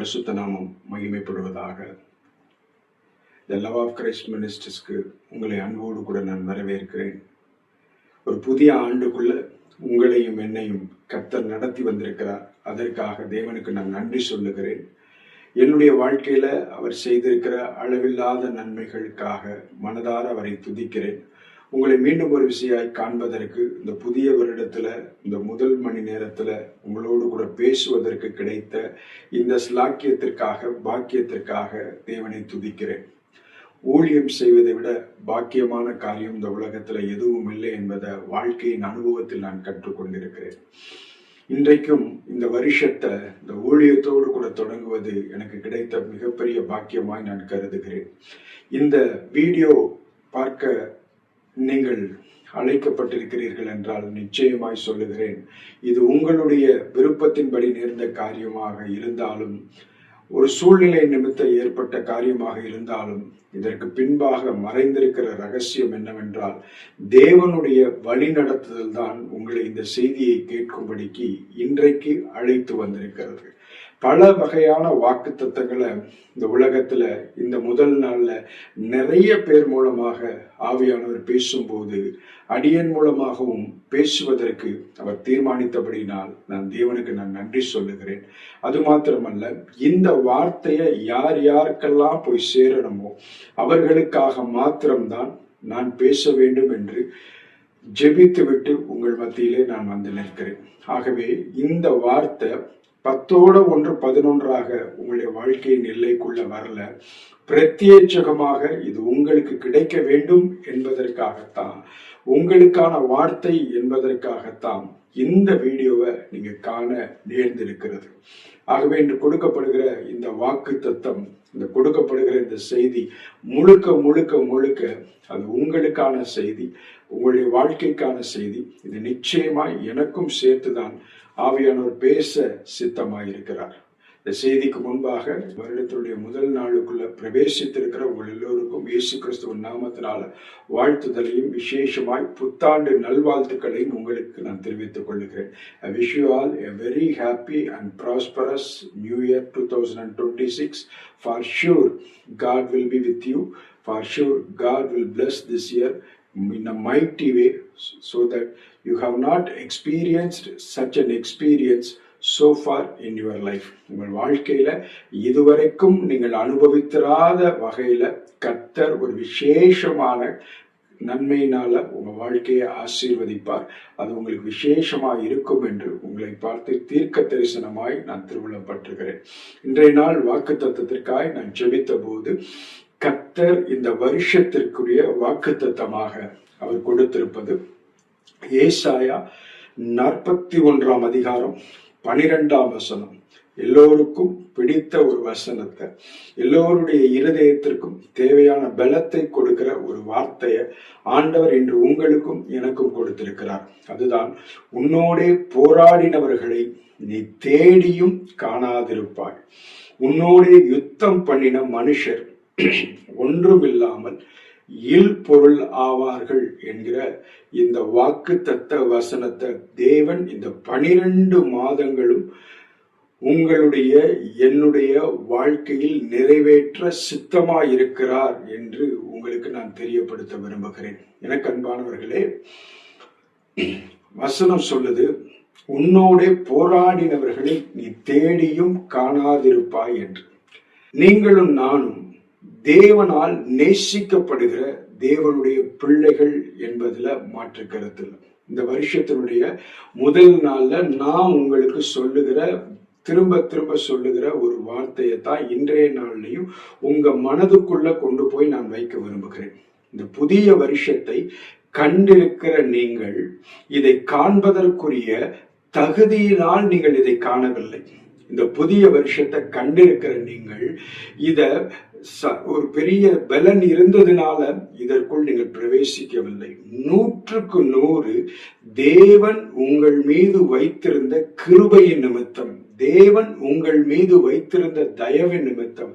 பரிசுத்த நாமம் மகிமைப்படுவதாக. தி லவ் ஆஃப் கிரைஸ்ட் மினிஸ்ட்ரிஸ்க்கு உங்களை அன்போடு கூட நான் வரவேற்கிறேன். ஒரு புதிய ஆண்டுக்குள்ள உங்களையும் என்னையும் கர்த்தர் நடத்தி வந்திருக்கிறார். அதற்காக தேவனுக்கு நான் நன்றி சொல்லுகிறேன். என்னுடைய வாழ்க்கையில அவர் செய்திருக்கிற அளவில்லாத நன்மைகளுக்காக மனதார அவரை துதிக்கிறேன். உங்களை மீண்டும் ஒரு விஷயமாய் காண்பதற்கு இந்த புதிய வருடத்துல இந்த முதல் மணி நேரத்துல உங்களோடு கூட பேசுவதற்கு கிடைத்த இந்த ஸ்லாக்கியத்திற்காக பாக்கியத்திற்காக தேவனை துதிக்கிறேன். ஊழியம் செய்வதை விட பாக்கியமான காரியம் இந்த உலகத்துல எதுவும் இல்லை என்பதை வாழ்க்கையின் அனுபவத்தில் நான் கற்றுக்கொண்டிருக்கிறேன். இன்றைக்கும் இந்த வருஷத்தை இந்த ஊழியத்தோடு கூட தொடங்குவது எனக்கு கிடைத்த மிகப்பெரிய பாக்கியமாய் நான் கருதுகிறேன். இந்த வீடியோ பார்க்க நீங்கள் அழைக்கப்பட்டிருக்கிறீர்கள் என்றால் நிச்சயமாய் சொல்லுகிறேன், இது உங்களுடைய விருப்பத்தின்படி நேர்ந்த காரியமாக இருந்தாலும், ஒரு சூழ்நிலை நிமித்தம் ஏற்பட்ட காரியமாக இருந்தாலும், இதற்கு பின்பாக மறைந்திருக்கிற ரகசியம் என்னவென்றால், தேவனுடைய வழிநடத்துதல் தான் உங்களை இந்த செய்தியை கேட்கும்படிக்கு இன்றைக்கு அழைத்து வந்திருக்கிறது. பல வகையான வாக்குத்தத்தங்களை இந்த உலகத்துல இந்த முதல் நாள்ல நிறைய பேர் மூலமாக ஆவியானவர் பேசும்போது அடியன் மூலமாகவும் பேசுவதற்கு அவர் தீர்மானித்தபடினால் நான் தேவனுக்கு நான் நன்றி சொல்லுகிறேன். அது மாத்திரமல்ல, இந்த வார்த்தையை யார் யாருக்கெல்லாம் போய் சேரணுமோ அவர்களுக்காக மாத்திரம்தான் நான் பேச வேண்டும் என்று ஜெபித்து விட்டு உங்கள் மத்தியிலே நான் வந்து நிற்கிறேன். ஆகவே இந்த வார்த்தை 10-1-11 உங்களுடைய வாழ்க்கையின் எல்லைக்குள்ள வரல, பிரத்யேகமாக இது உங்களுக்கு கிடைக்க வேண்டும் என்பதற்காகத்தான், உங்களுக்கான வார்த்தை என்பதற்காகத்தான் இந்த வீடியோவை நீங்க காண நேர்ந்திருக்கிறது. ஆகவே இன்று கொடுக்கப்படுகிற இந்த வாக்கு தத்தம், இந்த கொடுக்கப்படுகிற இந்த செய்தி முழுக்க முழுக்க முழுக்க அது உங்களுக்கான செய்தி, உங்களுடைய வாழ்க்கைக்கான செய்தி. இது நிச்சயமாய் எனக்கும் சேர்த்துதான் ஆவியானவர் பேச சித்தமாயிருக்கிறார். இந்த செய்திக்கு முன்பாக வருடத்தினுடைய முதல் நாளுக்குள்ள பிரவேசித்திருக்கிற உங்கள் எல்லோருக்கும் இயேசு கிறிஸ்துவின் நாமத்தினால வாழ்த்துதலையும் விசேஷமாய் புத்தாண்டு நல்வாழ்த்துக்களையும் உங்களுக்கு நான் தெரிவித்துக் கொள்கிறேன். I wish you all a very happy and prosperous New Year 2026. For sure, God will be with you. For sure, God will bless this year in a mighty way, so that you have not experienced such an experience so far in your life. உங்கள் வாழ்க்கையில இதுவரைக்கும் நீங்கள் அனுபவித்திராத வகையில கர்த்தர் ஒரு விசேஷமான நன்மையினால உங்க வாழ்க்கையை ஆசீர்வதிப்பார். அது உங்களுக்கு விசேஷமா இருக்கும் என்று உங்களை பார்த்து தீர்க்க தரிசனமாய் நான் திருவிழப்பட்டிருக்கிறேன். இன்றைய நாள் வாக்கு தத்தத்திற்காய் நான் ஜெபித்த போது கர்த்தர் இந்த வருஷத்திற்குரிய வாக்குத்தத்தமாக அவர் கொடுத்திருப்பது ஏசாயா 41 எல்லோருக்கும் பிடித்த ஒரு வசனத்தை, எல்லோருடைய இருதயத்திற்கும் தேவையான பலத்தை கொடுக்கிற ஒரு வார்த்தையை ஆண்டவர் இன்று உங்களுக்கும் எனக்கும் கொடுத்திருக்கிறார். அதுதான், உன்னோடே போராடினவர்களை நீ தேடியும் காணாதிருப்பாய். உன்னோடே யுத்தம் பண்ணின மனுஷர் ஒன்றுமில்லாமல் இல் பொருள் ஆவார்கள் என்கிற இந்த வாக்கு தத்த வசனத்தை தேவன் இந்த 12 மாதங்களும் உங்களுடைய என்னுடைய வாழ்க்கையில் நிறைவேற்ற சித்தமாயிருக்கிறார் என்று உங்களுக்கு நான் தெரியப்படுத்த விரும்புகிறேன். எனக்கு அன்பானவர்களே, வசனம் சொல்லுது, உன்னோடே போராடினவர்களை நீ தேடியும் காணாதிருப்பாய் என்று. நீங்களும் நானும் தேவனால் நேசிக்கப்படுகிற தேவனுடைய பிள்ளைகள் என்பதுல மாற்று கருத்து இல்லை. இந்த வருஷத்தினுடைய முதல் நாள்ல நான் உங்களுக்கு சொல்லுகிற, திரும்ப திரும்ப சொல்லுகிற ஒரு வார்த்தையை தான் இன்றைய நாள்லையும் உங்க மனதுக்குள்ள கொண்டு போய் நான் வைக்க விரும்புகிறேன். இந்த புதிய வருஷத்தை கண்டிருக்கிற நீங்கள் இதை காண்பதற்குரிய தகுதியினால் நீங்கள் இதை காணவில்லை. இந்த புதிய வருஷத்தை கண்டிருக்கிற நீங்கள் இத ஒரு பெரிய பலன் இருந்ததுனால இதற்குள் நீங்கள் பிரவேசிக்கவில்லை. 100% தேவன் உங்கள் மீது வைத்திருந்த கிருபையின் நிமித்தம், தேவன் உங்கள் மீது வைத்திருந்த தயவின் நிமித்தம்,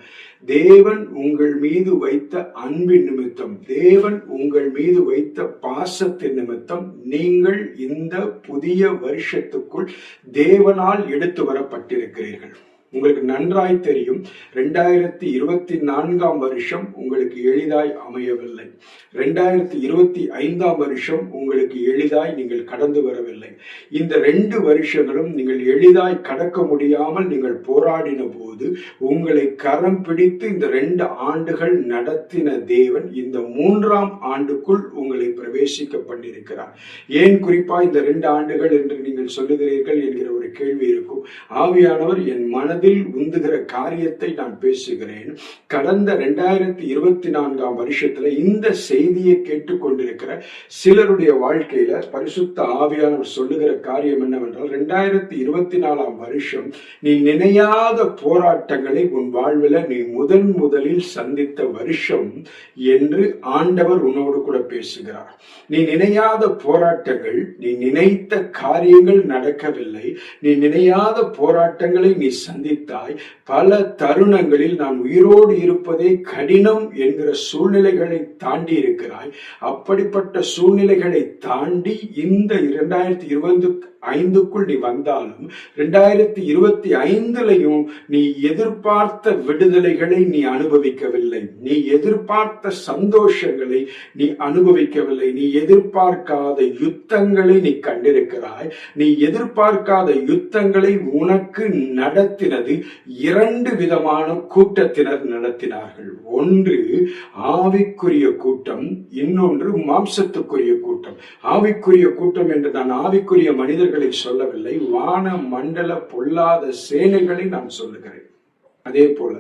தேவன் உங்கள் மீது வைத்த அன்பின் நிமித்தம், தேவன் உங்கள் மீது வைத்த பாசத்தின் நிமித்தம் நீங்கள் இந்த புதிய வருஷத்துக்குள் தேவனால் எடுத்து வரப்பட்டிருக்கிறீர்கள். உங்களுக்கு நன்றாய் தெரியும், 2024 வருஷம் உங்களுக்கு எளிதாய் அமையவில்லை. 2025 வருஷம் உங்களுக்கு எளிதாய் நீங்கள் கடந்து வரவில்லை. இந்த 2 வருஷங்களும் நீங்கள் எளிதாய் கடக்க முடியாமல் நீங்கள் போராடின போது உங்களை கரம் பிடித்து இந்த 2 ஆண்டுகள் நடத்தின தேவன் இந்த 3ஆம் ஆண்டுக்குள் உங்களை பிரவேசிக்க பண்ணியிருக்கிறார். ஏன் குறிப்பா இந்த 2 ஆண்டுகள் என்று நீங்கள் சொல்லுகிறீர்கள் என்கிற ஒரு கேள்வி இருக்கும். ஆவியானவர் என் மனதில் உந்துகிற காரியத்தை நான் பேசுகிறேன். கடந்த 2024 வருஷத்துல இந்த செய்தியை கேட்டுக்கொண்டிருக்கிற சிலருடைய வாழ்க்கையில பரிசுத்த ஆவியானவர் சொல்லுகிற காரியம் என்னவென்றால், 2024 வருஷம் நீ நினையாத போராட்டங்களை உன் வாழ்வில் நீ முதலில் சந்தித்த வருஷம் என்று ஆண்டவர் உன்னோடு கூட பேசுகிறார். நீ நினையாத போராட்டங்கள், நீ நினைத்த காரியங்கள் நடக்கவில்லை, நீ நினையாத போராட்டங்களை நீ சந்தித்தாய். பல தருணங்களில் நான் உயிரோடு இருப்பதே கடினம் என்கிற சூழ்நிலைகளை தாண்டி இருக்கிறாய். அப்படிப்பட்ட சூழ்நிலைகளை தாண்டி இந்த 2025க்குள் நீ வந்தாலும் 2025லையும் நீ எதிர்பார்த்த விடுதலைகளை நீ அனுபவிக்கவில்லை, நீ எதிர்பார்த்த சந்தோஷங்களை நீ அனுபவிக்கவில்லை, நீ எதிர்பார்க்காத யுத்தங்களை நீ கண்டிருக்கிறாய். நீ எதிர்பார்க்காத யுத்தங்களை உனக்கு நடத்தினது 2 விதமான கூட்டத்தினர் நடத்தினார்கள். ஒன்று ஆவிக்குரிய கூட்டம், இன்னொன்று மாம்சத்துக்குரிய கூட்டம். ஆவிக்குரிய கூட்டம் என்று நான் ஆவிக்குரிய மனிதர்களை சொல்லவில்லை, வான மண்டல பொல்லாத சேனைகளை நான் சொல்லுகிறேன். அதே போல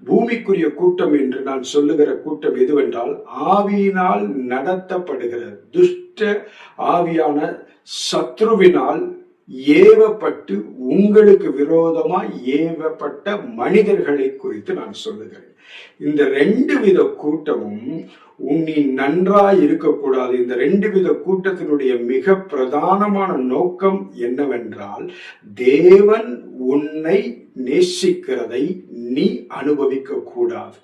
பூமிக்குரிய கூட்டம் என்று நான் சொல்லுகிற கூட்டம் எதுவென்றால், ஆவியினால் நடத்தப்படுகிற துஷ்ட ஆவியான சத்ருவினால் ஏவப்பட்டு உங்களுக்கு விரோதமாய் ஏவப்பட்ட மனிதர்களை குறித்து நான் சொல்லுகிறேன். இந்த 2 வித கூட்டமும் நீ நன்றாய் இருக்கக்கூடாது. இந்த 2 வித கூட்டத்தினுடைய மிக பிரதானமான நோக்கம் என்னவென்றால், தேவன் உன்னை நேசிக்கிறதை நீ அனுபவிக்க கூடாது.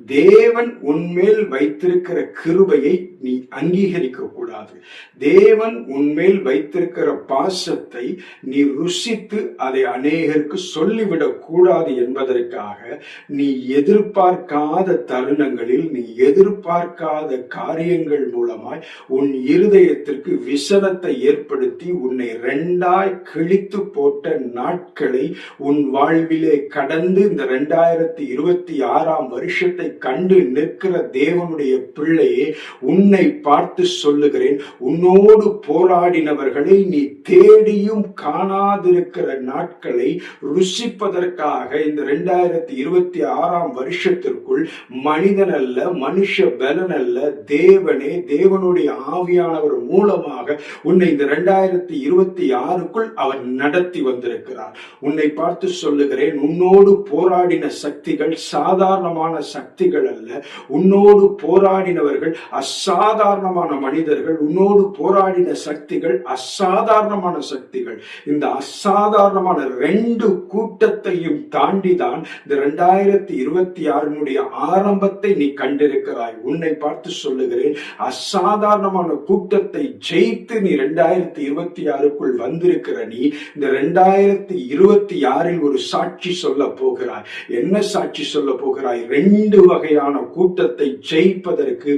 தேவன் உன்மேல் வைத்திருக்கிற கிருபையை நீ அங்கீகரிக்க கூடாது. தேவன் உன்மேல் வைத்திருக்கிற பாசத்தை நீ ருசித்து அதை அநேகருக்கு சொல்லிவிடக் கூடாது என்பதற்காக நீ எதிர்பார்க்காத தருணங்களில், நீ எதிர்பார்க்காத காரியங்கள் மூலமாய் உன் இருதயத்திற்கு விசனத்தை ஏற்படுத்தி உன்னை 2ஆய் கிழித்து போட்ட நாட்களை உன் வாழ்விலே கடந்து இந்த 2026 வருஷத்தை கண்டு நிற்கிற தேவனுடைய பிள்ளையே, உன்னை பார்த்து சொல்லுகிறேன், உன்னோடு போராடினவர்களை நீ தேடியும் காணாதிருக்கிற நாட்களை ருசிப்பதற்காக இந்த 2026 வருஷத்திற்குள் மனிதன் அல்ல, மனுஷ பலன் அல்ல, தேவனே, தேவனுடைய ஆவியானவர் மூலமாக உன்னை இந்த 2026க்குள் அவர் நடத்தி வந்திருக்கிறார். உன்னை பார்த்து சொல்லுகிறேன், உன்னோடு போராடின சக்திகள் சாதாரணமான சக்திகள் அல்ல. உன்னோடு போராடினவர்கள் அசாதாரணமான மனிதர்கள். உன்னோடு போராடின சக்திகள் அசாதாரணமான சக்திகள். இந்த அசாதாரணமான 2 கூட்டத்தையும் தாண்டிதான் இந்த 2026 ஆரம்பத்தை நீ கண்டிருக்கிறாய். உன்னை பார்த்து சொல்லுகிறேன், அசாதாரணமான கூட்டத்தை ஜெயித்து நீ 2026க்குள் வந்திருக்கிற நீ இந்த 2026 ஒரு சாட்சி சொல்ல போகிறாய். என்ன சாட்சி சொல்ல போகிறாய்? 2 வகையான கூட்டத்தை ஜெயிப்பதற்கு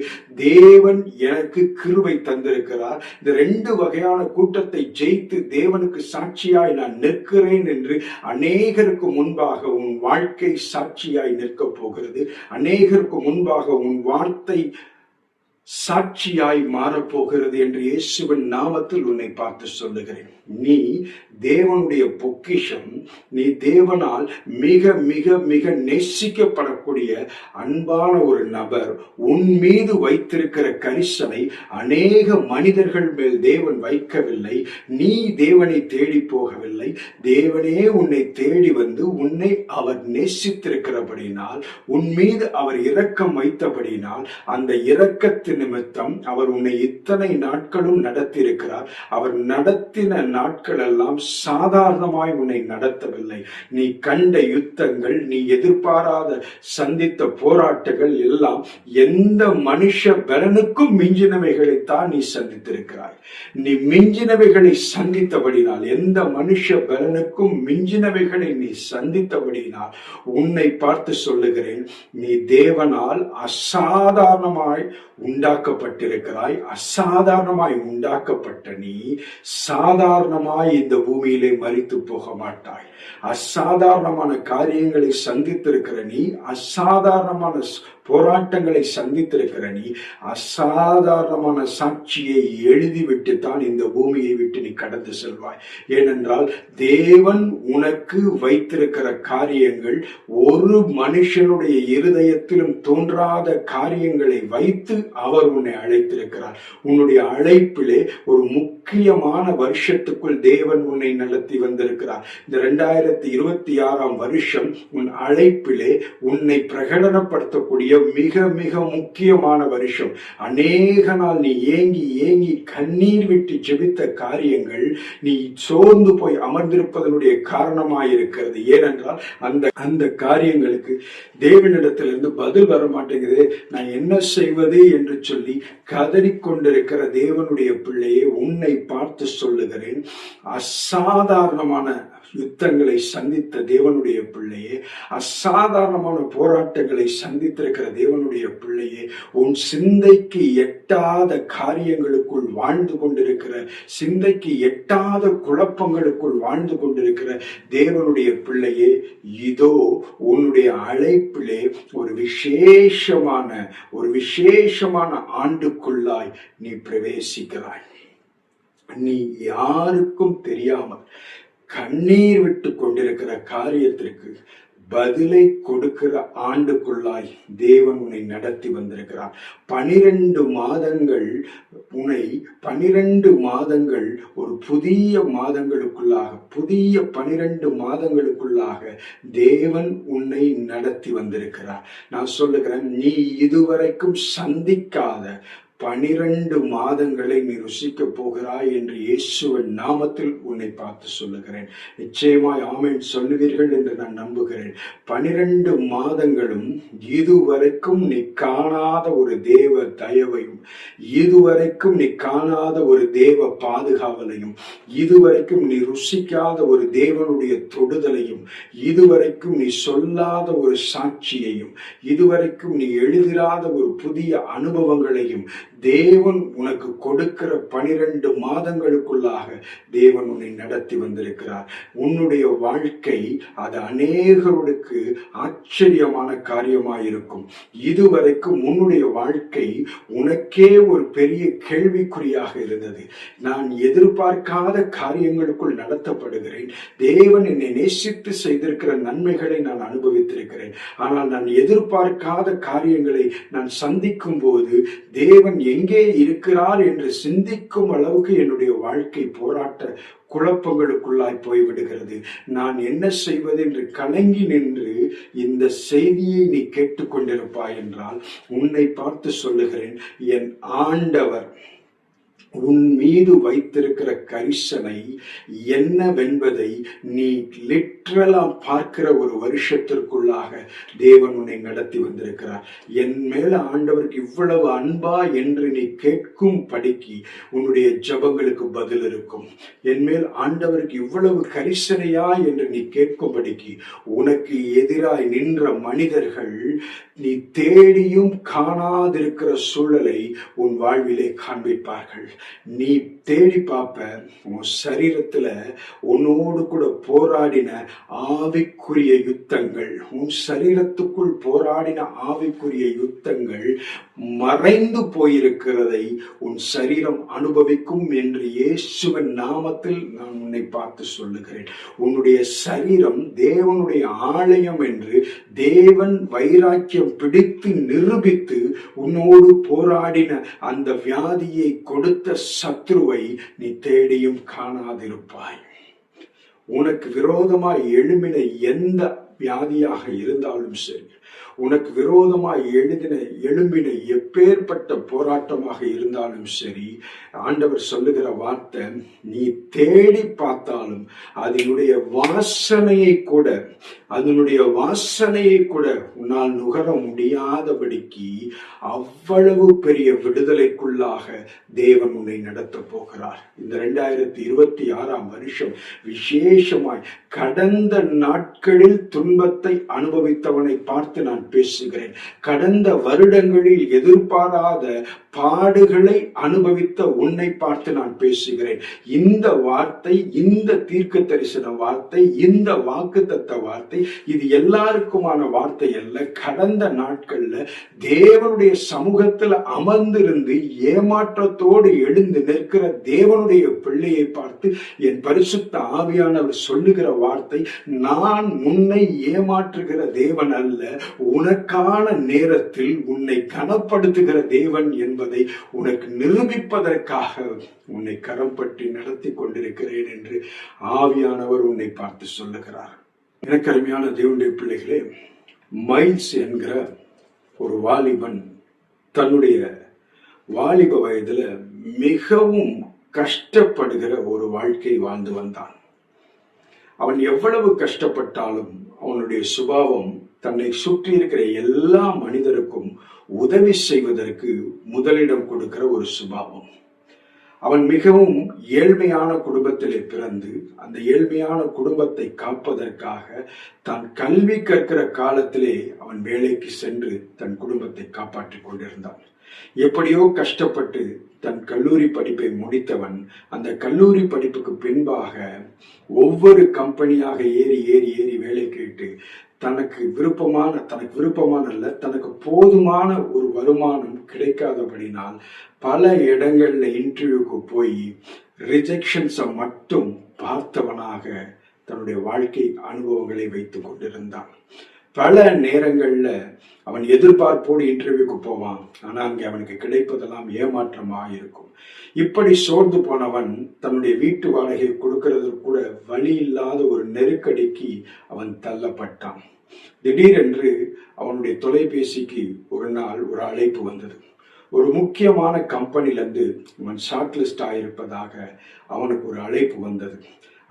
தேவன் எனக்கு கிருபை தந்திருக்கிறார். இந்த 2 வகையான கூட்டத்தை ஜெயித்து தேவனுக்கு சாட்சியாய் நான் நிற்கிறேன் என்று அநேகருக்கு முன்பாக உன் வாழ்க்கை சாட்சியாய் நிற்க போகிறது. அநேகருக்கு முன்பாக உன் வார்த்தை சாட்சியாய் மாறப்போகிறது என்று இயேசுவின் நாமத்தில் உன்னை பார்த்து சொல்லுகிறேன். நீ தேவனுடைய பொக்கிஷம். நீ தேவனால் மிக மிக மிக நேசிக்கப்படக்கூடிய அன்பான ஒரு நபர். உன் மீது வைத்திருக்கிற கரிசனை அநேக மனிதர்கள் மேல் தேவன் வைக்கவில்லை. நீ தேவனை தேடி போகவில்லை. தேவனே உன்னை தேடி வந்து உன்னை அவர் நேசித்திருக்கிறபடினால், உன் மீது அவர் இரக்கம் வைத்தபடினால், அந்த இரக்கத்தின் நிமித்தம் அவர் உன்னை இத்தனை நாட்களும் நடத்தி இருக்கிறார். அவர் நடத்தின நாட்கள் எல்லாம் சாதாரணமாய் உன்னை நடத்தவில்லை. நீ கண்ட யுத்தங்கள், நீ எதிர்பாராத சந்தித்த போராட்டங்கள் எல்லாம் எந்த மனுஷ பலனுக்கும் மிஞ்சினவைகளைத்தான் நீ சந்தித்திருக்கிறாய். நீ மிஞ்சினவைகளை சந்தித்தபடினால், எந்த மனுஷ பலனுக்கும் மிஞ்சினவைகளை நீ சந்தித்தபடினால் உன்னை பார்த்து சொல்லுகிறேன், நீ தேவனால் அசாதாரணமாய் உண்டாக்கப்பட்டிருக்கிறாய். அசாதாரணமாய் உண்டாக்கப்பட்ட நீ சாதாரணமாய் இந்த பூமியிலே மரித்து போக மாட்டாய். அசாதாரணமான காரியங்களை சந்தித்திருக்கிற நீ, அசாதாரணமான போராட்டங்களை சந்தித்திருக்கிற நீ, அசாதாரணமான சாட்சியை எழுதிவிட்டு தான் இந்த பூமியை விட்டு நீ கடந்து செல்வாய். ஏனென்றால் தேவன் உனக்கு வைத்திருக்கிற காரியங்கள் ஒரு மனுஷனுடைய இருதயத்திலும் தோன்றாத காரியங்களை வைத்து அவர் உன்னை அழைத்திருக்கிறார். உன்னுடைய அழைப்பிலே ஒரு முக்கியமான வருஷத்துக்குள் தேவன் உன்னை நடத்தி வந்திருக்கிறார். இந்த 2026 வருஷம் உன் அழைப்பிலே உன்னை பிரகடனப்படுத்தக்கூடிய மிக மிக முக்கியமான வருஷம். அநேக நாள் நீ ஏங்கி ஏங்கி கண்ணீர் விட்டு ஜெபித்த காரியங்கள் நீ சோர்ந்து போய் அமர்ந்திருப்பதனுடைய காரணமாயிருக்கிறது. ஏனென்றால் அந்த காரியங்களுக்கு தேவனிடத்திலிருந்து பதில் வர மாட்டேங்குது. நான் என்ன செய்வது என்று சொல்லி கதறிக்கொண்டிருக்கிற தேவனுடைய பிள்ளையை உன்னை பார்த்து சொல்லுகிறேன், அசாதாரணமான யுத்தங்களை சந்தித்த தேவனுடைய பிள்ளையே, அசாதாரணமான போராட்டங்களை சந்தித்திருக்கிற தேவனுடைய பிள்ளையே, உன் சிந்தைக்கு எட்டாத காரியங்களுக்குள் வாழ்ந்து கொண்டிருக்கிற, சிந்தைக்கு எட்டாத குழப்பங்களுக்குள் வாழ்ந்து கொண்டிருக்கிற தேவனுடைய பிள்ளையே, இதோ உன்னுடைய அழைப்பிலே ஒரு விசேஷமான ஆண்டுக்குள்ளாய் நீ பிரவேசிக்கிறாய். நீ யாருக்கும் தெரியாமல் கண்ணீர் விட்டு கொண்டிருக்கிற காரியத்திற்கு பதிலை கொடுக்கிற ஆண்டுக்குள்ளாய் தேவன் உன்னை நடத்தி வந்திருக்கிறார். 12 மாதங்கள் உன்னை 12 மாதங்கள் ஒரு புதிய 12 மாதங்களுக்குள்ளாக தேவன் உன்னை நடத்தி வந்திருக்கிறார். நான் சொல்லுகிறேன், நீ இதுவரைக்கும் சந்திக்காத 12 மாதங்களை நீ ருசிக்க போகிறாய் என்று இயேசுவின் நாமத்தில் உன்னை பார்த்து சொல்லுகிறேன். நிச்சயமாய் ஆமென் சொல்லுவீர்கள் என்று நான் நம்புகிறேன். 12 மாதங்களும் இதுவரைக்கும் நீ காணாத ஒரு தேவ தயவையும், இதுவரைக்கும் நீ காணாத ஒரு தேவ பாதுகாவலையும், இதுவரைக்கும் நீ ருசிக்காத ஒரு தேவனுடைய தொடுதலையும், இதுவரைக்கும் நீ சொல்லாத ஒரு சாட்சியையும், இதுவரைக்கும் நீ எழுதிராத ஒரு புதிய அனுபவங்களையும் தேவன் உனக்கு கொடுக்கிற 12 மாதங்களுக்குள்ளாக தேவன் உன்னை நடத்தி வந்திருக்கிறார். உன்னுடைய வாழ்க்கை அது அநேகருக்கு ஆச்சரியமான காரியமாயிருக்கும். இதுவரைக்கும் உன்னுடைய வாழ்க்கை உனக்கே ஒரு பெரிய கேள்விக்குறியாக இருந்தது. நான் எதிர்பார்க்காத காரியங்களுக்குள் நடத்தப்படுகிறேன். தேவன் என்னை நேசித்து செய்திருக்கிற நன்மைகளை நான் அனுபவித்திருக்கிறேன். ஆனால் நான் எதிர்பார்க்காத காரியங்களை நான் சந்திக்கும் போது தேவன் எங்கே இருக்கிறார் என்று சிந்திக்கும் அளவுக்கு என்னுடைய வாழ்க்கை போராட்ட குழப்பங்களுக்குள்ளாய் போய்விடுகிறது. நான் என்ன செய்வது என்று கலங்கி நின்று இந்த செய்தியை நீ கேட்டுக்கொண்டிருப்பாய் என்றால் உன்னை பார்த்து சொல்லுகிறேன், என் ஆண்டவர் உன் மீது வைத்திருக்கிற கரிசனை என்னவென்பதை நீ லிட்ரலா பார்க்கிற ஒரு வருஷத்திற்குள்ளாக தேவன் உன்னை நடத்தி வந்திருக்கிறார். என் மேல ஆண்டவருக்கு இவ்வளவு அன்பா என்று நீ கேட்கும் படிக்கு உன்னுடைய ஜபங்களுக்கு பதில் இருக்கும். என் மேல் ஆண்டவருக்கு இவ்வளவு கரிசனையா என்று நீ கேட்கும்படிக்கு உனக்கு எதிராய் நின்ற மனிதர்கள் நீ தேடியும் காணாதிருக்கிற சூழலை உன் வாழ்விலே காண்பிப்பார்கள். நீ தேடி பார்ப்ப, உன் சரீரத்துல உன்னோடு கூட போராடின ஆவிக்குரிய யுத்தங்கள், உன் சரீரத்துக்குள் போராடின ஆவிக்குரிய யுத்தங்கள் மறைந்து போயிருக்கிறதை உன் சரீரம் அனுபவிக்கும் என்று இயேசுவின் நாமத்தில் நான் உன்னை பார்த்து சொல்லுகிறேன். உன்னுடைய சரீரம் தேவனுடைய ஆலயம் என்று தேவன் வைராக்கியம் பிடித்து நிரூபித்து உன்னோடு போராடின அந்த வியாதியை கொடுத்த சத்ருவை நீ தேடியும் காணாதிருப்பாய். உனக்கு விரோதமாய் எழும்பின எந்த வியாதியாக இருந்தாலும் சரி, உனக்கு விரோதமாய் எழும்பின எப்பேற்பட்ட போராட்டமாக இருந்தாலும் சரி, ஆண்டவர் சொல்லுகிற வார்த்தை, நீ தேடி பார்த்தாலும் அதனுடைய வாசனையை கூட உன்னால் நுகர முடியாதபடிக்கு அவ்வளவு பெரிய விடுதலைக்குள்ளாக தேவன் உன்னை நடத்த போகிறார். இந்த 2026 வருஷம் விசேஷமாய் கடந்த நாட்களில் துன்பத்தை அனுபவித்தவனை பார்த்து நான் பேசுகிறேன். கடந்த வருடங்களில் எதிர்பாராத பாடுகளை அனுபவித்த உன்னை பார்த்து நான் பேசுகிறேன். இந்த வார்த்தை, இந்த தீர்க்க தரிசன வார்த்தை, இந்த வாக்குத்தத்த வார்த்தை, இது எல்லாருக்குமான வார்த்தை அல்ல. கடந்த நாட்கள்ல தேவனுடைய சமூகத்தில் அமர்ந்திருந்து ஏமாற்றத்தோடு எழுந்து நிற்கிற தேவனுடைய பிள்ளையை பார்த்து என் பரிசுத்த ஆவியானவர் சொல்லுகிற வார்த்தை, நான் உன்னை ஏமாற்றுகிற தேவன் அல்ல, உனக்கான நேரத்தில் உன்னை கனப்படுத்துகிற தேவன் என்பதை உனக்கு நிரூபிப்பதற்காக உன்னை கரம் பற்றி நடத்தி கொண்டிருக்கிறேன் என்று ஆவியானவர் உன்னை பார்த்து சொல்லுகிறார். எனக்கு அருமையான தேவனுடைய பிள்ளைகளே, மைல்ஸ் என்கிற ஒரு வாலிபன் தன்னுடைய வாலிப வயதுல மிகவும் கஷ்டப்படுகிற ஒரு வாழ்க்கை வாழ்ந்து வந்தான். அவன் எவ்வளவு கஷ்டப்பட்டாலும் அவனுடைய சுபாவம் தன்னை சுற்றி இருக்கிற எல்லா மனிதருக்கும் உதவி செய்வதற்கு முதலிடம் கொடுக்கிற ஒரு சுபாவம். அவன் மிகவும் ஏழ்மையான குடும்பத்திலே பிறந்து அந்த ஏழ்மையான குடும்பத்தை காப்பதற்காக தான் கல்வி கற்கிற காலத்திலே அவன் வேலைக்கு சென்று தன் குடும்பத்தை காப்பாற்றிக் கொண்டிருந்தான். எப்படியோ கஷ்டப்பட்டு தன் கல்லூரி படிப்பை முடித்தவன் அந்த கல்லூரி படிப்புக்கு பின்பாக ஒவ்வொரு கம்பெனியாக ஏறி வேலை கேட்டு தனக்கு விருப்பமான அல்ல, தனக்கு போதுமான ஒரு வருமானம் கிடைக்காதபடினால் பல இடங்கள்ல இன்டர்வியூக்கு போய் ரிஜெக்ஷன்ஸை மட்டும் பார்த்தவனாக தன்னுடைய வாழ்க்கை அனுபவங்களை வைத்துக் கொண்டிருந்தான். பல நேரங்கள்ல அவன் எதிர்பார்ப்போடு இன்டர்வியூக்கு போவான், ஆனா அங்கே அவனுக்கு கிடைப்பதெல்லாம் ஏமாற்றமாக இருக்கும். இப்படி சோர்ந்து போனவன் தன்னுடைய வீட்டு வாடகை கொடுக்கிறது கூட வழி இல்லாத ஒரு நெருக்கடிக்கு அவன் தள்ளப்பட்டான். திடீரென்று அவனுடைய தொலைபேசிக்கு ஒரு நாள் ஒரு அழைப்பு வந்தது. ஒரு முக்கியமான கம்பெனிலேருந்து அவன் ஷார்ட் லிஸ்ட் ஆகியிருப்பதாக அவனுக்கு ஒரு அழைப்பு வந்தது.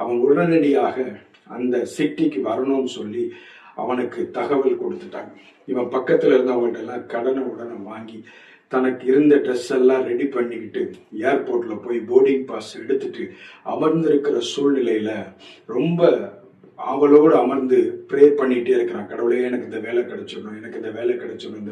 அவன் உடனடியாக அந்த சிட்டிக்கு வரணும்னு சொல்லி அவனுக்கு தகவல் கொடுத்துட்டாங்க. இவன் பக்கத்தில் இருந்தவங்கள்ட்ட எல்லாம் கடனை உடனே வாங்கி தனக்கு இருந்த ட்ரெஸ் எல்லாம் ரெடி பண்ணிக்கிட்டு ஏர்போர்ட்ல போய் போர்டிங் பாஸ் எடுத்துட்டு அமர்ந்திருக்கிற சூழ்நிலையில ரொம்ப ஆவலோடு அமர்ந்து ப்ரே பண்ணிட்டே இருக்கிறான். கடவுளே, எனக்கு இந்த வேலை கிடைச்சிடணும், இந்த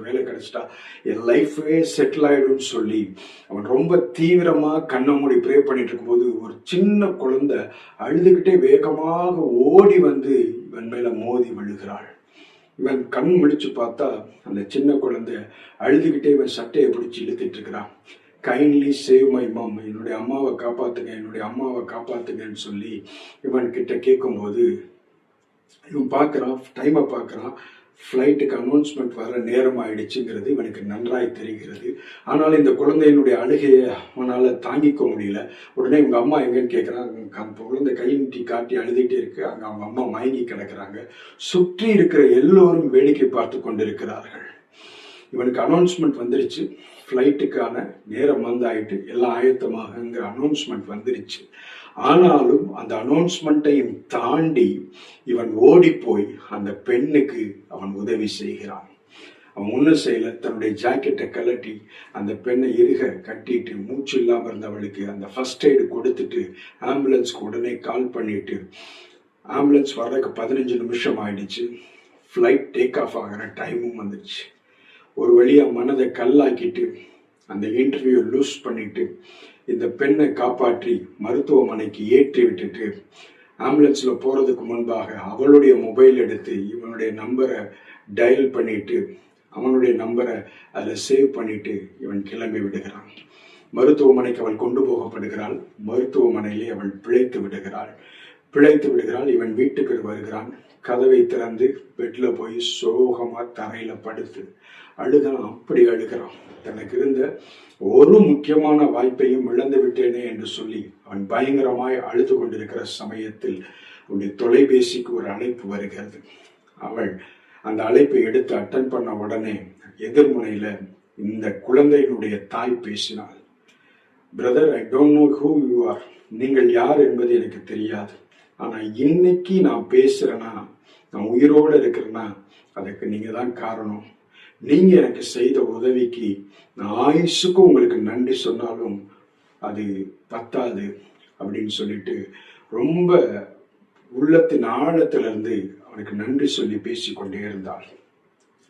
வேலை கிடைச்சிட்டா என் லைஃபே செட்டில் ஆயிடும்னு சொல்லி அவன் ரொம்ப தீவிரமா கண்ணை மூடி ப்ரே பண்ணிட்டு இருக்கும்போது ஒரு சின்ன குழந்தை அழுதுகிட்டே வேகமாக ஓடி வந்து இவன் மேல மோதி விழுகிறாள். இவன் கண் முழிச்சு பார்த்தா அந்த சின்ன குழந்தை அழுதுகிட்டே இவன் சட்டையை பிடிச்சி இழுத்துட்டு இருக்கிறான். கைண்ட்லி சேவ் மை மம், என்னுடைய அம்மாவை காப்பாத்துங்கன்னு சொல்லி இவன் கிட்ட கேட்கும்போது இவன் டைமை பார்க்குறான். ஃப்ளைட்டுக்கு அனௌன்ஸ்மெண்ட் வர நேரம் ஆயிடுச்சுங்கிறது இவனுக்கு நன்றாய் தெரிகிறது. ஆனால் இந்த குழந்தையினுடைய அழுகையை அவனால் தாங்கிக்க முடியல. உடனே இவங்க அம்மா எங்கன்னு கேட்குறாங்க. அந்த குழந்தை கை நீட்டி காட்டி அழுதுகிட்டே இருக்கு. அங்கே அவங்க அம்மா மயங்கி கிடக்கிறாங்க. சுற்றி இருக்கிற எல்லோரும் வேடிக்கை பார்த்து கொண்டிருக்கிறார்கள். இவனுக்கு அனௌன்ஸ்மெண்ட் வந்துருச்சு, ஃப்ளைட்டுக்கான நேரம் வந்தாயிட்டு, எல்லாம் ஆயத்தமாகங்கிற அனௌன்ஸ்மெண்ட் வந்துருச்சு. ஆனாலும் அந்த அனௌன்ஸ்மெண்ட்டையும் தாண்டி இவன் ஓடி போய் அந்த பெண்ணுக்கு அவன் உதவி செய்கிறான். அவன் ஒன்றும் செய்யல, தன்னுடைய ஜாக்கெட்டை கலட்டி அந்த பெண்ணை இறுக கட்டிட்டு மூச்சு இல்லாமல் இருந்தவளுக்கு அந்த ஃபர்ஸ்ட் எய்டு கொடுத்துட்டு ஆம்புலன்ஸ்க்கு உடனே கால் பண்ணிட்டு ஆம்புலன்ஸ் வர்றதுக்கு 15 நிமிஷம் ஆயிடுச்சு. ஃப்ளைட் டேக் ஆஃப் ஆகிற டைமும் வந்துடுச்சு. ஒரு வழியாக மனதை கல்லாக்கிட்டு அந்த இன்டர்வியூ லூஸ் பண்ணிட்டு இந்த பெண்ணை காப்பாற்றி மருத்துவமனைக்கு ஏற்றி விட்டுட்டு ஆம்புலன்ஸில் போகிறதுக்கு முன்பாக அவளுடைய மொபைல் எடுத்து இவனுடைய நம்பரை டயல் பண்ணிட்டு அவனுடைய நம்பரை அதில் சேவ் பண்ணிட்டு இவன் கிளம்பி விடுகிறான். மருத்துவமனைக்கு அவள் கொண்டு போகப்படுகிறாள். மருத்துவமனையிலே அவள் பிழைத்து விடுகிறாள். இவன் வீட்டுக்கு வருகிறான். கதவை திறந்து பெட்ல போய் சோகமா தரையில படுத்து அழுகிறான். அப்படி அழுகிறான். தனக்கு இருந்த ஒரு முக்கியமான வாய்ப்பையும் இழந்து விட்டேனே என்று சொல்லி அவன் பயங்கரமாய் அழுது கொண்டிருக்கிற சமயத்தில் அவனுடைய தொலைபேசிக்கு ஒரு அழைப்பு வருகிறது. அவள் அந்த அழைப்பை எடுத்து அட்டன் பண்ண உடனே எதிர்முனையில இந்த குழந்தையினுடைய தாய் பேசினாள். Brother, I don't know who you are. நீங்கள் யார் என்பது எனக்கு தெரியாது. ஆனா இன்னைக்கு நான் பேசுறேன்னா, நான் உயிரோடு இருக்கிறேன்னா அதுக்கு நீங்க தான் காரணம். நீங்க எனக்கு செய்த உதவிக்கு நான் ஆயுசுக்கும் உங்களுக்கு நன்றி சொன்னாலும் அது பத்தாது அப்படின்னு சொல்லிட்டு ரொம்ப உள்ளத்தின் ஆழத்திலிருந்து அவனுக்கு நன்றி சொல்லி பேசிக்கொண்டே இருந்தாள்.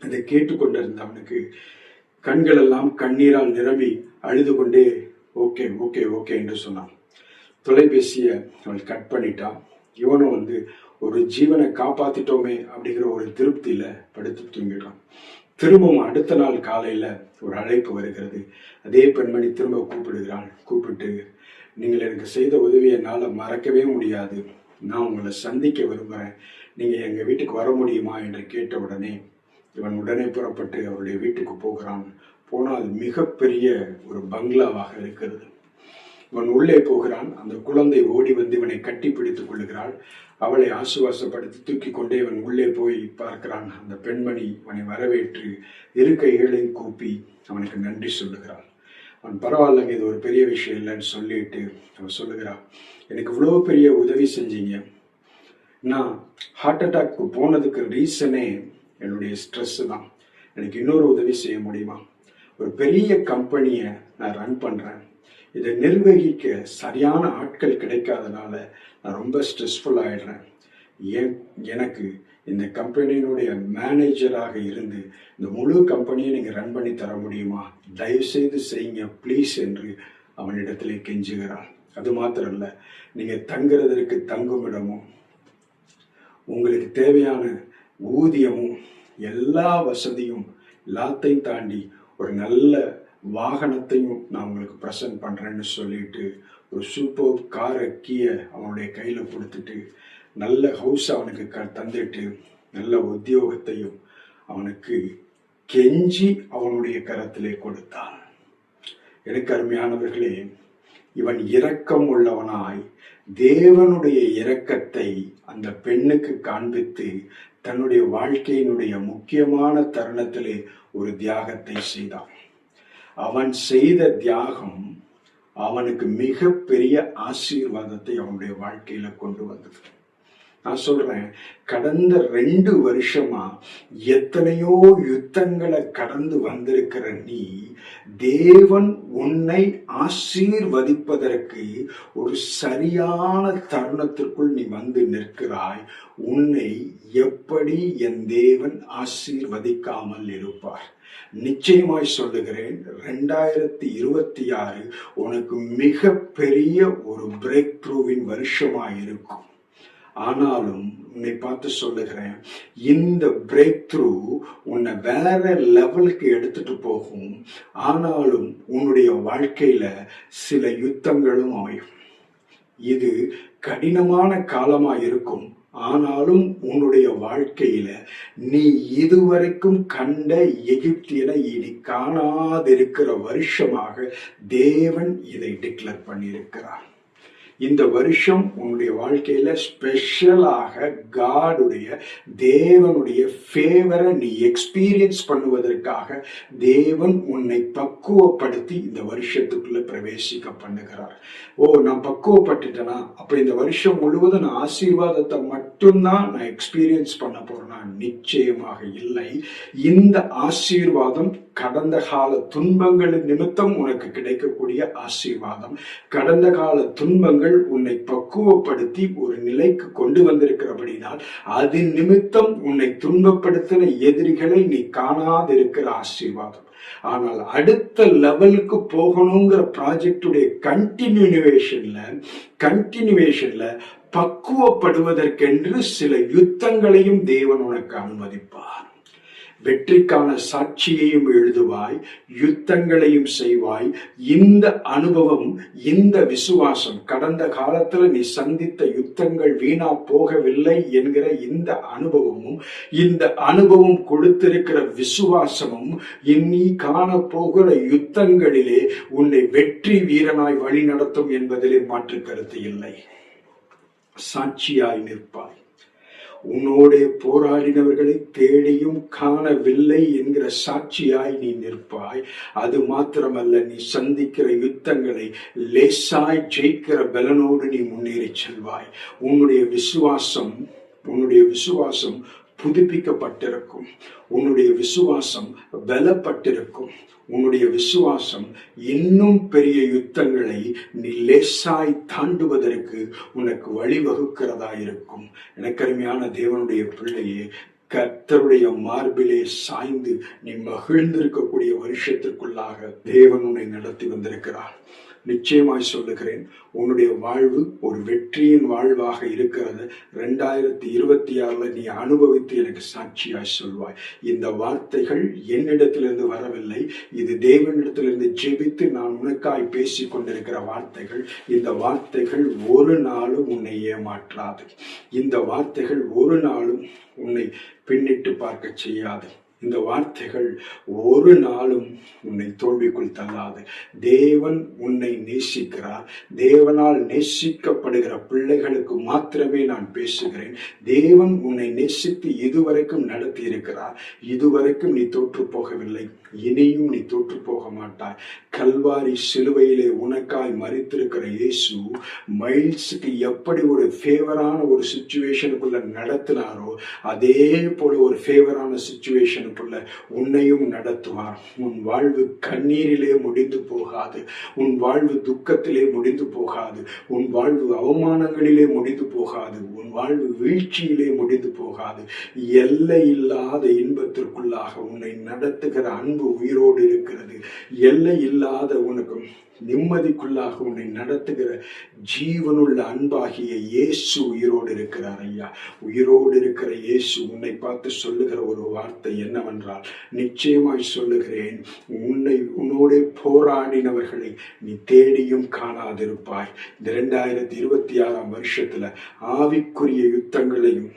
அதை கேட்டுக்கொண்டிருந்த அவனுக்கு கண்கள் எல்லாம் கண்ணீரால் நிரம்பி அழுது கொண்டே ஓகே ஓகே ஓகே என்று சொன்னான். தொலைபேசியை அவள் கட் பண்ணிட்டான். இவனும் ஒரு ஜீவனை காப்பாத்திட்டோமே அப்படிங்கிற ஒரு திருப்தியில படுத்து தூங்கிட்டான். திரும்பவும் அடுத்த நாள் காலையில ஒரு அழைப்பு வருகிறது. அதே பெண்மணி திரும்ப கூப்பிடுகிறாள். கூப்பிட்டு, நீங்கள் எனக்கு செய்த உதவி என்னால மறக்கவே முடியாது, நான் உங்களை சந்திக்க விரும்புகிறேன், நீங்க எங்க வீட்டுக்கு வர முடியுமா என்று கேட்ட உடனே இவன் உடனே புறப்பட்டு அவருடைய வீட்டுக்கு போகிறான். போனால் மிகப்பெரிய ஒரு பங்களாவாக இருக்கிறது. இவன் உள்ளே போகிறான். அந்த குழந்தை ஓடி வந்து இவனை கட்டி பிடித்துக் கொள்ளுகிறாள். அவளை ஆசுவாசப்படுத்தி தூக்கி கொண்டே இவன் உள்ளே போய் பார்க்கிறான். அந்த பெண்மணி அவனை வரவேற்று இரு கைகளையும் கூப்பி அவனுக்கு நன்றி சொல்லுகிறாள். அவன் பரவாயில்லைங்க, இது ஒரு பெரிய விஷயம் இல்லைன்னு சொல்லிட்டு அவன் சொல்லுகிறான், எனக்கு இவ்வளோ பெரிய உதவி செஞ்சீங்க. நான் ஹார்ட் அட்டாக்கு போனதுக்கு ரீசனே என்னுடைய ஸ்ட்ரெஸ் தான். எனக்கு இன்னொரு உதவி செய்ய முடியுமா? ஒரு பெரிய கம்பெனியை நான் ரன் பண்றேன். இதை நிர்வகிக்க சரியான ஆட்கள் கிடைக்காதனால நான் ரொம்ப ஸ்ட்ரெஸ்ஃபுல் ஆயிடுறேன். எனக்கு இந்த கம்பெனியினுடைய மேனேஜராக இருந்து இந்த முழு கம்பெனியை நீங்க ரன் பண்ணி தர முடியுமா? தயவு செய்து செய்யுங்க ப்ளீஸ் என்று அவனிடத்திலே கெஞ்சுகிறான். அது மாத்திரம் இல்ல, நீங்க தங்குறதற்கு தங்குமிடமும் உங்களுக்கு தேவையான ஊதியமும் எல்லா வசதியும் எல்லாத்தையும் தாண்டி ஒரு நல்ல வாகனத்தையும் நான் உங்களுக்கு ப்ரெசன்ட் பண்றேன்னு சொல்லிட்டு ஒரு சூப்பர் காரை கீயை அவனுடைய கையில கொடுத்துட்டு நல்ல ஹவுஸ் அவனுக்கு தந்துட்டு நல்ல உத்தியோகத்தையும் அவனுக்கு கெஞ்சி அவனுடைய கரத்திலே கொடுத்தான். எனக்கு அருமையானவர்களே, இவன் இரக்கம் உள்ளவனாய் தேவனுடைய இரக்கத்தை அந்த பெண்ணுக்கு காண்பித்து தன்னுடைய வாழ்க்கையினுடைய முக்கியமான தருணத்திலே ஒரு தியாகத்தை செய்தான். அவன் செய்த தியாகம் அவனுக்கு மிகப்பெரிய ஆசீர்வாதத்தை அவனுடைய வாழ்க்கையில கொண்டு வந்தது. நான் சொல்றேன், கடந்த 2 வருஷமா எத்தனையோ யுத்தங்களை கடந்து வந்திருக்கிற நீ, தேவன் உன்னை ஆசீர்வதிப்பதற்கு ஒரு சரியான தருணத்திற்குள் நீ வந்து நிற்கிறாய். உன்னை எப்படி என் தேவன் ஆசீர்வதிக்காமல் இருப்பார்? நிச்சயமாய் சொல்லுகிறேன், 2026 உனக்கு மிகப்பெரிய ஒரு பிரேக் த்ரூவின் வருஷமாய் இருக்கும். ஆனாலும் உன்னை பார்த்து சொல்லுகிறேன், இந்த பிரேக் த்ரூ உன்னை வேற லெவலுக்கு எடுத்துட்டு போகும். ஆனாலும் உன்னுடைய வாழ்க்கையில சில யுத்தங்களும் அமையும். இது கடினமான காலமா இருக்கும். ஆனாலும் உன்னுடைய வாழ்க்கையில நீ இதுவரைக்கும் கண்ட எகிப்தியனை இனி காணாதிருக்கிற வருஷமாக தேவன் இதை டிக்ளேர் பண்ணியிருக்கிறார். இந்த வருஷம் உன்னுடைய வாழ்க்கையில ஸ்பெஷலாக காடுடைய தேவனுடைய ஃபேவரை நீ எக்ஸ்பீரியன்ஸ் பண்ணுவதற்காக தேவன் உன்னை பக்குவப்படுத்தி இந்த வருஷத்துக்குள்ள பிரவேசிக்க பண்ணுகிறார். நான் பக்குவப்பட்டுட்டேனா, அப்ப இந்த வருஷம் முழுவதும் நான் ஆசீர்வாதத்தை மட்டும்தான் நான் எக்ஸ்பீரியன்ஸ் பண்ண போறேன்னா? நிச்சயமாக இல்லை. இந்த ஆசீர்வாதம் கடந்த கால துன்பங்களின் நிமித்தம் உனக்கு கிடைக்கக்கூடிய ஆசீர்வாதம். கடந்த கால துன்பங்கள் உன்னை பக்குவப்படுத்தி ஒரு நிலைக்கு கொண்டு வந்திருக்கிறபடினால் அதன் நிமித்தம் உன்னை துன்பப்படுத்தின எதிரிகளை நீ காணாதிருக்கிற ஆசீர்வாதம். ஆனால் அடுத்த லெவலுக்கு போகணுங்கிற ப்ராஜெக்டுடைய கண்டினியூவேஷன்ல பக்குவப்படுவதற்கென்று சில யுத்தங்களையும் தேவன் உனக்கு அனுமதிப்பார். வெற்றிக்கான சாட்சியையும் எழுதுவாய், யுத்தங்களையும் செய்வாய். இந்த அனுபவம், இந்த விசுவாசம், கடந்த காலத்துல நீ சந்தித்த யுத்தங்கள் வீணா போகவில்லை என்கிற இந்த அனுபவமும், இந்த அனுபவம் கொடுத்திருக்கிற விசுவாசமும் இனி காண போகிற யுத்தங்களிலே உன்னை வெற்றி வீரனாய் வழி நடத்தும் என்பதிலே மாற்று கருத்து இல்லை. சாட்சியாய் நிற்பாய். உன்னோடே போராடினவர்களை தேடியும் காணவில்லை என்கிற சாட்சியாய் நீ நிற்பாய். அது மாத்திரமல்ல, நீ சந்திக்கிற யுத்தங்களை லேசாய் ஜெயிக்கிற பலனோடு நீ முன்னேறி செல்வாய். உன்னுடைய விசுவாசம் புதுப்பிக்கப்பட்டிருக்கும். உன்னுடைய விசுவாசம் பலப்பட்டிருக்கும். உன்னுடைய விசுவாசம் இன்னும் பெரிய யுத்தங்களை நீ லேசாய் தாண்டுவதற்கு உனக்கு வழிவகுக்கிறதா இருக்கும். எனக்கருமையான தேவனுடைய பிள்ளையே, கர்த்தருடைய மார்பிலே சாய்ந்து நீ மகிழ்ந்திருக்கக்கூடிய வருஷத்திற்குள்ளாக தேவன் உன்னை நடத்தி வந்திருக்கிறார். நிச்சயமாய் சொல்லுகிறேன், உன்னுடைய வாழ்வு ஒரு வெற்றியின் வாழ்வாக இருக்கிறது. 2026 நீ அனுபவித்து எனக்கு சாட்சியாய் சொல்வாய். இந்த வார்த்தைகள் என்னிடத்திலிருந்து வரவில்லை, இது தேவனிடத்திலிருந்து ஜெபித்து நான் உனக்காய் பேசிக் கொண்டிருக்கிற வார்த்தைகள். இந்த வார்த்தைகள் ஒரு நாளும் உன்னை ஏமாற்றாது. இந்த வார்த்தைகள் ஒரு நாளும் உன்னை பின்னிட்டு பார்க்க செய்யாது. இந்த வார்த்தைகள் ஒரு நாளும் உன்னை தோல்விக்குள் தள்ளாது. தேவன் உன்னை நேசிக்கிறார். தேவனால் நேசிக்கப்படுகிற பிள்ளைகளுக்கு மாத்திரமே நான் பேசுகிறேன். தேவன் உன்னை நேசித்து இதுவரைக்கும் நடத்தி இருக்கிறார். இதுவரைக்கும் நீ தோற்று போகவில்லை, இனியும் நீ தோற்று போக மாட்டாய். கல்வாரி சிலுவையிலே உனக்காய் மரித்திருக்கிற இயேசு மைல்ஸுக்கு எப்படி ஒரு ஃபேவரான ஒரு சிச்சுவேஷனுக்குள்ள நடத்தினாரோ, அதே போல ஒரு ஃபேவரான சிச்சுவேஷனுக்குள்ள உன்னையும் நடத்துவார். உன் வாழ்வு கண்ணீரிலே முடிந்து போகாது. உன் வாழ்வு துக்கத்திலே முடிந்து போகாது. உன் வாழ்வு அவமானங்களிலே முடிந்து போகாது. உன் வாழ்வு வீழ்ச்சியிலே முடிந்து போகாது. எல்லை இல்லாத இன்பத்திற்குள்ளாக உன்னை நடத்துகிற அன்பு உயிரோடு இருக்கிறது. எல்லை இல்லாத உனக்கு நிம்மதிக்குள்ளாக உன்னை நடத்துகிற ஜீவனுள்ள அன்பாகிய இயேசு உயிரோடு இருக்கிறார். ஐயா, உயிரோடு இருக்கிற இயேசு உன்னை பார்த்து சொல்லுகிற ஒரு வார்த்தை என்னவென்றால், நிச்சயமாய் சொல்லுகிறேன், உன்னோட போராடினவர்களை நீ தேடியும் காணாதிருப்பாய். இந்த 2026 வருஷத்துல ஆவிக்குரிய யுத்தங்களையும்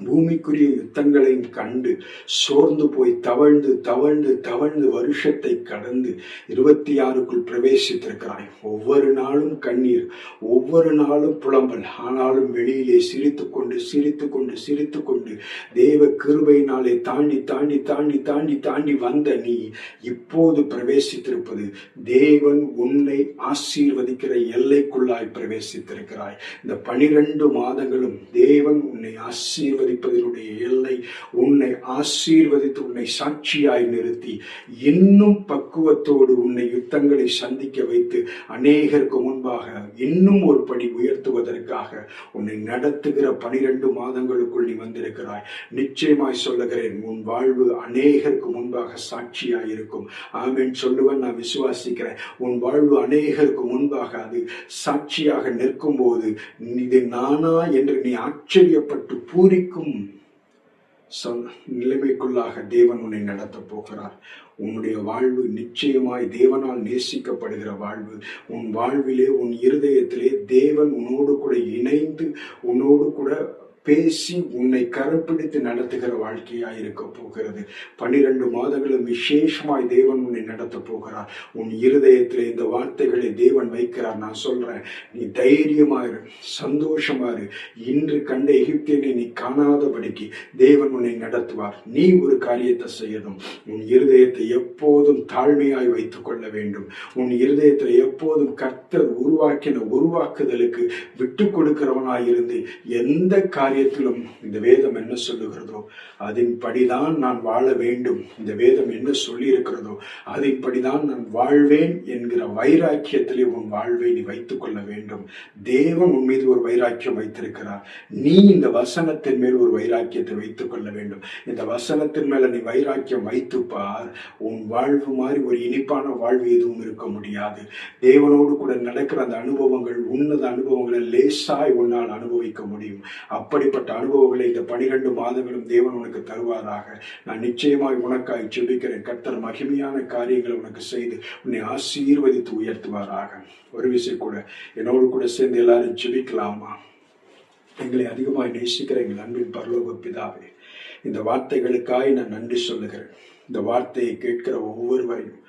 பூமிக்குரிய யுத்தங்களையும் கண்டு சோர்ந்து போய் தவழ்ந்து தவழ்ந்து தவழ்ந்து வருஷத்தை கடந்து 26க்குள் பிரவேசித்திருக்கிறாய். ஒவ்வொரு நாளும் கண்ணீர், ஒவ்வொரு நாளும் புலம்பல், ஆனாலும் வெளியிலே சிரித்து கொண்டு சிரித்து கொண்டு சிரித்து கொண்டு தேவ கிருபையினாலே தாண்டி தாண்டி தாண்டி தாண்டி தாண்டி வந்த நீ இப்போது பிரவேசித்திருப்பது தேவன் உன்னை ஆசீர்வதிக்கிற எல்லைக்குள்ளாய் பிரவேசித்திருக்கிறாய். இந்த 12 மாதங்களும் தேவன் உன்னை ஆசீர்வதிப்பதனுடைய எல்லை, உன்னை ஆசீர்வதித்து உன்னை சாட்சியாய் நிறுத்தி இன்னும் பக்குவத்தோடு உன்னை யுத்தங்களை சந்திக்க வைத்து அநேகருக்கு முன்பாக இன்னும் ஒரு படி உயர்த்துவதற்காக உன்னை நடத்துகிற 12 மாதங்களுக்குள் நீ வந்திருக்கிறாய். நிச்சயமாய் சொல்லுகிறேன், உன் வாழ்வு அநேகருக்கு முன்பாக சாட்சியாய் இருக்கும். ஆமென் சொல்லுவேன், நான் விசுவாசிக்கிறேன். உன் வாழ்வு அநேகருக்கு முன்பாக அது சாட்சியாக நிற்கும் போது இது நானா என்று நீ ஆச்சரியப்பட்டு பூரிக்கும் நிலைமைக்குள்ளாக தேவன் உன்னை நடத்த போகிறார். உன்னுடைய வாழ்வு நிச்சயமாய் தேவனால் நேசிக்கப்படுகிற வாழ்வு. உன் வாழ்விலே, உன் இருதயத்திலே தேவன் உன்னோடு கூட இணைந்து உன்னோடு கூட பேசி உன்னை கரப்பிடித்து நடத்துகிற வாழ்க்கையாய் இருக்க போகிறது. 12 மாதங்களும் விசேஷமாய் தேவன் உன்னை நடத்த போகிறார். உன் இருதயத்திலே இந்த வார்த்தைகளை தேவன் வைக்கிறார். நான் சொல்றேன், நீ தைரியமாயிரு, சந்தோஷமாயிரு. இன்று கண்ட எகிப்தியனை நீ காணாதபடிக்கு தேவன் உன்னை நடத்துவார். நீ ஒரு காரியத்தை செய்யணும். உன் இருதயத்தை எப்போதும் தாழ்மையாய் வைத்துக் கொள்ள வேண்டும். உன் இருதயத்தில் எப்போதும் கர்த்தர் உருவாக்குதலுக்கு விட்டு கொடுக்கிறவனாயிருந்து எந்த காரியத்திலும் இந்த வேதம் என்ன சொல்லுகிறதோ அதன்படிதான் நான் வாழ வேண்டும், இந்த வேதம் என்ன சொல்லி இருக்கிறதோ அதன்படிதான் நான் வாழ்வேன் என்கிற வைராக்கியத்திலே உன் வாழ்வை நீ வைத்துக் கொள்ள வேண்டும். தேவன் உன் மீது ஒரு வைராக்கியம் வைத்திருக்கிறார். நீ இந்த வசனத்தின் மேல் ஒரு வைராக்கியத்தை வைத்துக் கொள்ள வேண்டும். இந்த வசனத்தின் மேல நீ வைராக்கியம் வைத்து பார். உன் வாழ்வு மாதிரி ஒரு இனிப்பான வாழ்வு எதுவும் இருக்க முடியாது. தேவனோடு கூட நடக்கிற அந்த அனுபவங்கள், உன்னத அனுபவங்களை லேசாய் உன்னால் அனுபவிக்க முடியும். அப்படிப்பட்ட அனுபவங்களை இந்த 12 மாதங்களும் தேவன் உனக்கு தருவாராக. நான் நிச்சயமாய் உனக்காய் ஜெபிக்கிறேன். கர்த்தர் மகிமையான காரியங்களை உனக்கு செய்து உன்னை ஆசீர்வதித்து உயர்த்துவாராக. ஒரு விஷயம் கூட என்னோடு கூட சேர்ந்து எல்லாரும் ஜெபிக்கலாமா? எங்களை அதிகமாய் நேசிக்கிற எங்கள் அன்பின் பரலோக பிதாவே, இந்த வார்த்தைகளுக்காய் நான் நன்றி சொல்லுகிறேன். இந்த வார்த்தையை கேட்கிற ஒவ்வொருவரையும்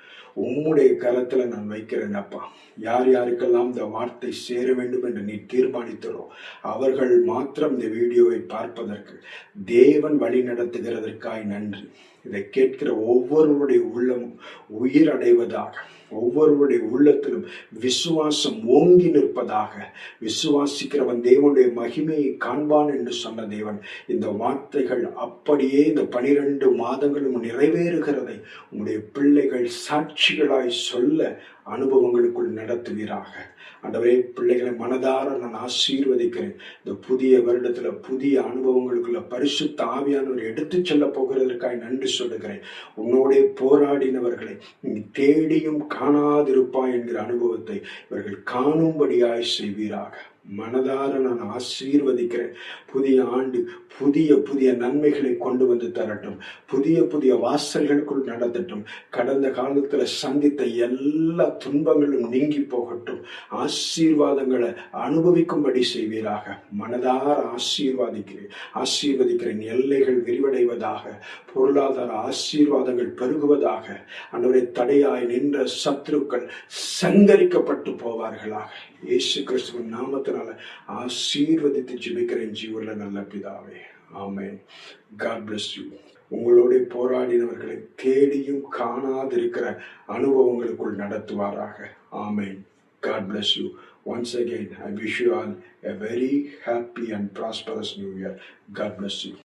உம்முடைய கரத்துல நான் வைக்கிறேன் அப்பா. யார் யாருக்கெல்லாம் இந்த வார்த்தை சேர வேண்டும் என்று நீ தீர்மானித்தரோ அவர்கள் மாத்திரம் இந்த வீடியோவை பார்ப்பதற்கு தேவன் வழி நடத்துகிறதற்காய் நன்றி. இதை கேட்கிற ஒவ்வொருவருடைய உள்ளமும் உயிர் அடைவதாக, ஒவ்வொருவருடைய உள்ளத்திலும் விசுவாசம் ஓங்கி நிற்பதாக. விசுவாசிக்கிறவன் தேவனுடைய மகிமையை காண்பான் என்று சொன்ன தேவன், இந்த வார்த்தைகள் அப்படியே இந்த 12 மாதங்களும் நிறைவேறுகிறதை உங்களுடைய பிள்ளைகள் சாட்சிகளாய் சொல்ல அனுபவங்களுக்குள் நடத்துவீராக. ஆண்டவரே, பிள்ளைகளை மனதார நான் ஆசீர்வதிக்கிறேன். இந்த புதிய வருடத்துல புதிய அனுபவங்களுக்குள்ள பரிசுத்த ஆவியானவர் எடுத்து செல்ல போகிறதற்காக நன்றி சொல்லுகிறேன். உன்னோடே போராடினவர்களை நீ தேடியும் காணாதிருப்பாய் என்கிற அனுபவத்தை இவர்கள் காணும்படியாய் செய்வீராக. மனதார நான் ஆசீர்வதிக்கிறேன். புதிய ஆண்டு புதிய புதிய நன்மைகளை கொண்டு வந்து தரட்டும். புதிய புதிய வாசல்களுக்குள் நடத்தட்டும். கடந்த காலத்துல சந்தித்த எல்லா துன்பங்களும் நீங்கி போகட்டும். ஆசீர்வாதங்களை அனுபவிக்கும்படி செய்வீராக. மனதார ஆசீர்வதிக்கிறேன். எல்லைகள் விரிவடைவதாக, பொருளாதார ஆசீர்வாதங்கள் பெருகுவதாக. ஆண்டவரே, தடையாய் நின்ற சத்துருக்கள் சங்கரிக்கப்பட்டு போவார்களாக. இயேசு கிறிஸ்துவின் நாமத்தினால ஆசீர்வதித்து ஜெபிக்கிறேன் ஜீவனுள்ள நல்ல பிதாவே. ஆமென். God bless you. உங்களோட போராடினவர்களை தேடியும் காணாதிருக்கிற அனுபவங்களுக்குள் நடத்துவாராக. ஆமென். God bless you. Once again, I wish you all a very happy and prosperous new year. God bless you.